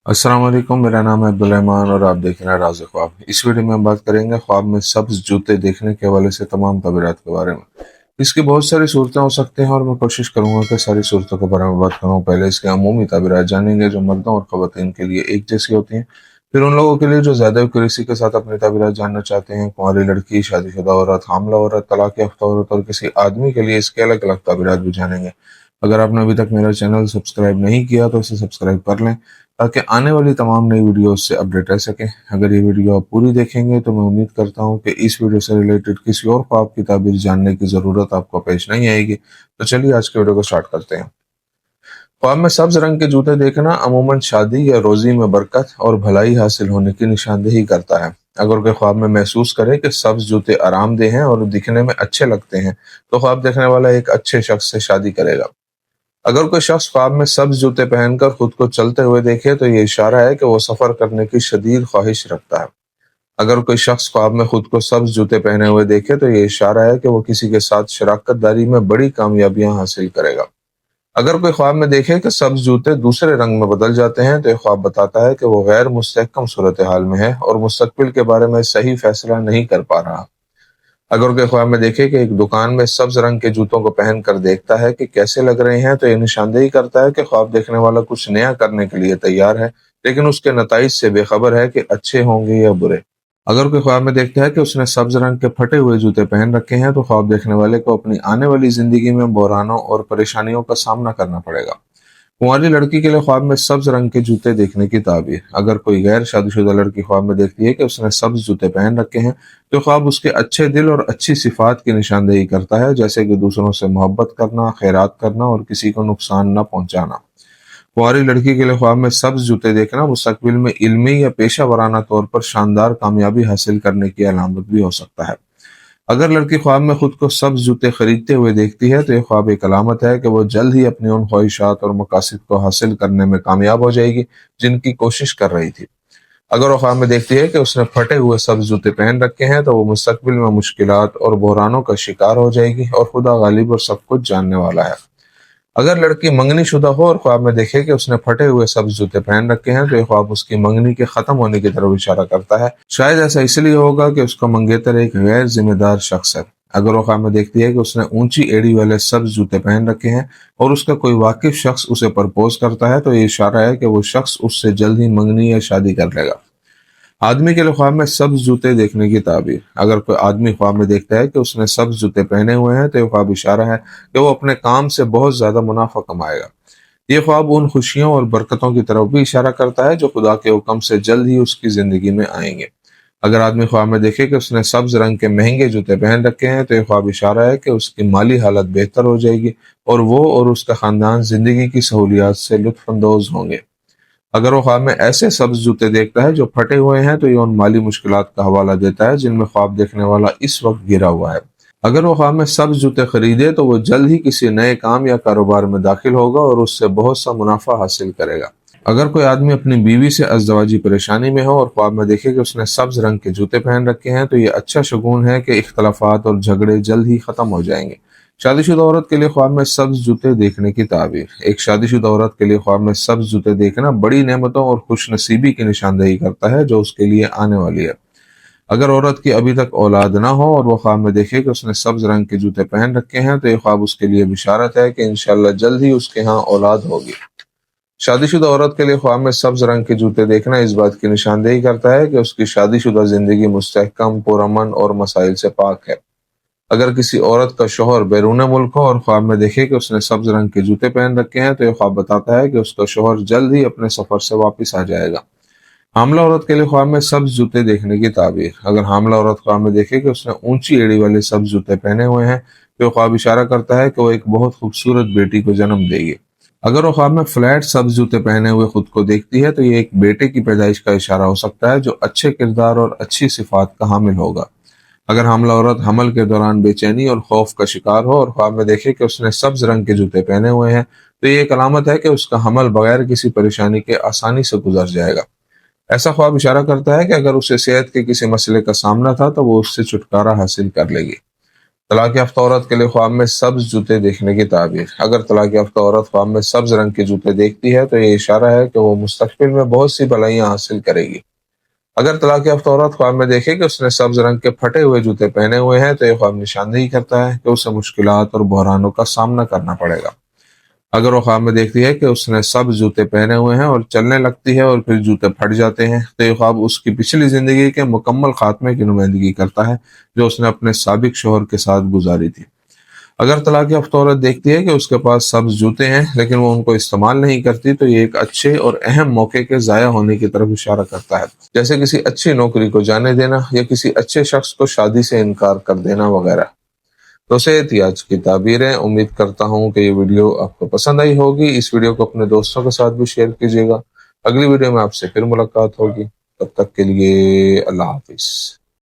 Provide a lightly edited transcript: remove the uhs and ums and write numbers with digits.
अस्सलाम वालेकुम। मेरा नाम है अब्दुल रहमान और आप देख रहे हैं राज़ ख्वाब। इस वीडियो में हम बात करेंगे ख्वाब में सब्ज जूते देखने के हवाले से तमाम तबीरात के बारे में। इसकी बहुत सारी सूरतें हो सकती हैं और मैं कोशिश करूंगा कि सारी सूरतों के बारे में बात करूं। पहले इसके अमूमी तबीरात जानेंगे जो मर्दों और ख़वातीन के लिए एक जैसी होती हैं। फिर उन लोगों के लिए जो ज़्यादा एक्यूरेसी के साथ अपनी तबीरात जानना चाहते हैं, कुंवारी लड़की, शादीशुदा औरत, हामला औरत, तलाक याफ्ता औरत और किसी आदमी के लिए इसके अलग अलग तबीरात भी जानेंगे। अगर आपने अभी तक मेरा चैनल सब्सक्राइब नहीं किया तो इसे सब्सक्राइब कर लें ताकि आने वाली तमाम नई वीडियोस से अपडेट रह सकें। अगर ये वीडियो आप पूरी देखेंगे तो मैं उम्मीद करता हूं कि इस वीडियो से रिलेटेड किसी और ख्वाब की ताबीर जानने की ज़रूरत आपको पेश नहीं आएगी। तो चलिए आज के वीडियो को स्टार्ट करते हैं। ख्वाब में सब्ज रंग के जूते देखना अमूमन शादी या रोजी में बरकत और भलाई हासिल होने की निशानदेही करता है। अगर कोई ख्वाब में महसूस करे कि सब्ज जूते आरामदेह हैं और दिखने में अच्छे लगते हैं तो ख्वाब देखने वाला एक अच्छे शख्स से शादी करेगा। अगर कोई शख्स ख्वाब में सब्ज जूते पहनकर खुद को चलते हुए देखे तो ये इशारा है कि वो सफर करने की शदीद ख्वाहिश रखता है। अगर कोई शख्स ख्वाब में खुद को सब्ज जूते पहने हुए देखे तो ये इशारा है कि वो किसी के साथ शराकत दारी में बड़ी कामयाबियां हासिल करेगा। अगर कोई ख्वाब में देखे कि सब्ज जूते दूसरे रंग में बदल जाते हैं तो ये ख्वाब बताता है कि वो गैर मुस्तहकम सूरत हाल में है और मुस्तकबिल के बारे में सही फैसला नहीं कर पा रहा। अगर कोई ख्वाब में देखे कि एक दुकान में सब्ज रंग के जूतों को पहन कर देखता है कि कैसे लग रहे हैं तो यह निशानदेही करता है कि ख्वाब देखने वाला कुछ नया करने के लिए तैयार है, लेकिन उसके नताइज से बेखबर है कि अच्छे होंगे या बुरे। अगर कोई ख्वाब में देखता है कि उसने सब्ज रंग के फटे हुए जूते पहन रखे हैं तो ख्वाब देखने वाले को अपनी आने वाली जिंदगी में बहरानों और परेशानियों का सामना करना पड़ेगा। कुंवारी लड़की के लिए ख्वाब में सब्ज रंग के जूते देखने की ताबीर। अगर कोई गैर शादीशुदा लड़की ख्वाब में देखती है कि उसने सब्ज जूते पहन रखे हैं तो ख्वाब उसके अच्छे दिल और अच्छी सिफात की निशानदेही करता है, जैसे कि दूसरों से मोहब्बत करना, खैरात करना और किसी को नुकसान न पहुंचाना। कुंवारी लड़की के लिए ख्वाब में सब्ज जूते देखना मुस्तकबिल में इल्मी या पेशा वराना तौर पर शानदार कामयाबी हासिल करने की अलामत भी हो सकता है। अगर लड़की ख्वाब में खुद को सब्ज जूते खरीदते हुए देखती है तो यह ख्वाब एक अलामत है कि वो जल्द ही अपनी उन ख्वाहिशात और मकासद को हासिल करने में कामयाब हो जाएगी जिनकी कोशिश कर रही थी। अगर वो ख्वाब में देखती है कि उसने फटे हुए सब्ज जूते पहन रखे हैं तो वो मुस्तकबिल में मुश्किलात और बहरानों का शिकार हो जाएगी और खुदा गालिब और सब कुछ जानने वाला है। अगर लड़की मंगनी शुदा हो और ख्वाब में देखे कि उसने फटे हुए सब्ज जूते पहन रखे हैं तो यह ख्वाब उसकी मंगनी के खत्म होने की तरफ इशारा करता है। शायद ऐसा इसलिए होगा कि उसका मंगेतर एक गैर जिम्मेदार शख्स है। अगर वो ख्वाब में देखती है कि उसने ऊंची एड़ी वाले सब्ज जूते पहन रखे हैं और उसका कोई वाकिफ शख्स उसे प्रपोज करता है तो ये इशारा है कि वो शख्स उससे जल्द ही मंगनी या शादी कर लेगा। आदमी के लिए ख्वाब में सब्ज जूते देखने की ताबीर। अगर कोई आदमी ख्वाब में देखता है कि उसने सब्ज जूते पहने हुए हैं तो यह ख्वाब इशारा है कि वो अपने काम से बहुत ज्यादा मुनाफा कमाएगा। ये ख्वाब उन खुशियों और बरकतों की तरफ भी इशारा करता है जो खुदा के हुक्म से जल्द ही उसकी जिंदगी में आएंगे। अगर आदमी ख्वाब में देखे कि उसने सब्ज रंग के महंगे जूते पहन रखे हैं तो यह ख्वाब इशारा है कि उसकी माली हालत बेहतर हो जाएगी और वो और उसका खानदान जिंदगी की सहूलियात से लुत्फ अंदोज होंगे। अगर वो ख्वाब में ऐसे सब्ज जूते देखता है जो फटे हुए हैं तो ये उन माली मुश्किलात का हवाला देता है जिनमें ख्वाब देखने वाला इस वक्त घिरा हुआ है। अगर वो ख्वाब में सब्ज जूते खरीदे तो वो जल्द ही किसी नए काम या कारोबार में दाखिल होगा और उससे बहुत सा मुनाफा हासिल करेगा। अगर कोई आदमी अपनी बीवी से अज़दवाजी परेशानी में हो और ख्वाब में देखे कि उसने सब्ज रंग के जूते पहन रखे हैं तो ये अच्छा शगुन है कि इख्तलाफात और झगड़े जल्द ही खत्म हो जाएंगे। शादीशुदा औरत के लिए ख्वाब में सब्ज जूते देखने की ताबीर। एक शादीशुदा औरत के लिए ख्वाब में सब्ज जूते देखना बड़ी नेमतों और खुश नसीबी की निशानदेही करता है जो उसके लिए आने वाली है। अगर औरत की अभी तक औलाद ना हो और वो ख्वाब में देखे कि उसने सब्ज रंग के जूते पहन रखे हैं तो ये ख्वाब उसके लिए बिशारत है कि इंशाअल्लाह जल्द ही उसके यहाँ औलाद होगी। शादीशुदा औरत के लिए ख्वाब में सब्ज रंग के जूते देखना इस बात की निशानदेही करता है कि उसकी शादीशुदा जिंदगी मुस्तहकम, पुरअमन और मसाइल से पाक है। अगर किसी औरत का शौहर बैरून मुल्क हो और ख्वाब में देखे कि उसने सब्ज रंग के जूते पहन रखे हैं तो यह ख्वाब बताता है कि उसका शौहर जल्द ही अपने सफर से वापस आ जाएगा। हामला औरत के लिए ख्वाब में सब्ज जूते देखने की ताबीर। अगर हामला औरत ख्वाब में देखे कि उसने ऊंची एड़ी वाले सब्ज जूते पहने हुए हैं तो यह ख्वाब इशारा करता है कि वो एक बहुत खूबसूरत बेटी को जन्म देगी। अगर वो ख्वाब में फ्लैट सब्ज जूते पहने हुए खुद को देखती है तो ये एक बेटे की पैदाइश का इशारा हो सकता है जो अच्छे किरदार और अच्छी सिफात का हामिल होगा। अगर हामला औरत हमल के दौरान बेचैनी और खौफ का शिकार हो और ख्वाब में देखे कि उसने सब्ज रंग के जूते पहने हुए हैं तो ये एक अलामत है कि उसका हमल बगैर किसी परेशानी के आसानी से गुजर जाएगा। ऐसा ख्वाब इशारा करता है कि अगर उसे सेहत के किसी मसले का सामना था तो वो उससे छुटकारा हासिल कर लेगी। طلاق یافتہ عورت کے لیے خواب میں سبز جوتے دیکھنے کی تعبیر۔ اگر طلاق یافتہ عورت خواب میں سبز رنگ کے جوتے دیکھتی ہے تو یہ اشارہ ہے کہ وہ مستقبل میں بہت سی بھلائیاں حاصل کرے گی۔ اگر طلاق یافتہ عورت خواب میں دیکھے کہ اس نے سبز رنگ کے پھٹے ہوئے جوتے پہنے ہوئے ہیں تو یہ خواب نشاندہی کرتا ہے کہ اسے مشکلات اور بحرانوں کا سامنا کرنا پڑے گا۔ اگر وہ خواب میں دیکھتی ہے کہ اس نے سبز جوتے پہنے ہوئے ہیں اور چلنے لگتی ہے اور پھر جوتے پھٹ جاتے ہیں تو یہ خواب اس کی پچھلی زندگی کے مکمل خاتمے کی نمائندگی کرتا ہے جو اس نے اپنے سابق شوہر کے ساتھ گزاری تھی۔ اگر طلاق یافتہ عورت دیکھتی ہے کہ اس کے پاس سبز جوتے ہیں لیکن وہ ان کو استعمال نہیں کرتی تو یہ ایک اچھے اور اہم موقع کے ضائع ہونے کی طرف اشارہ کرتا ہے، جیسے کسی اچھی نوکری کو جانے دینا یا کسی اچھے شخص کو شادی سے انکار کر دینا وغیرہ۔ تو یہ تھی آج کی تعبیریں۔ امید کرتا ہوں کہ یہ ویڈیو آپ کو پسند آئی ہوگی۔ اس ویڈیو کو اپنے دوستوں کے ساتھ بھی شیئر کیجیے گا۔ اگلی ویڈیو میں آپ سے پھر ملاقات ہوگی، تب تک کے لیے اللہ حافظ۔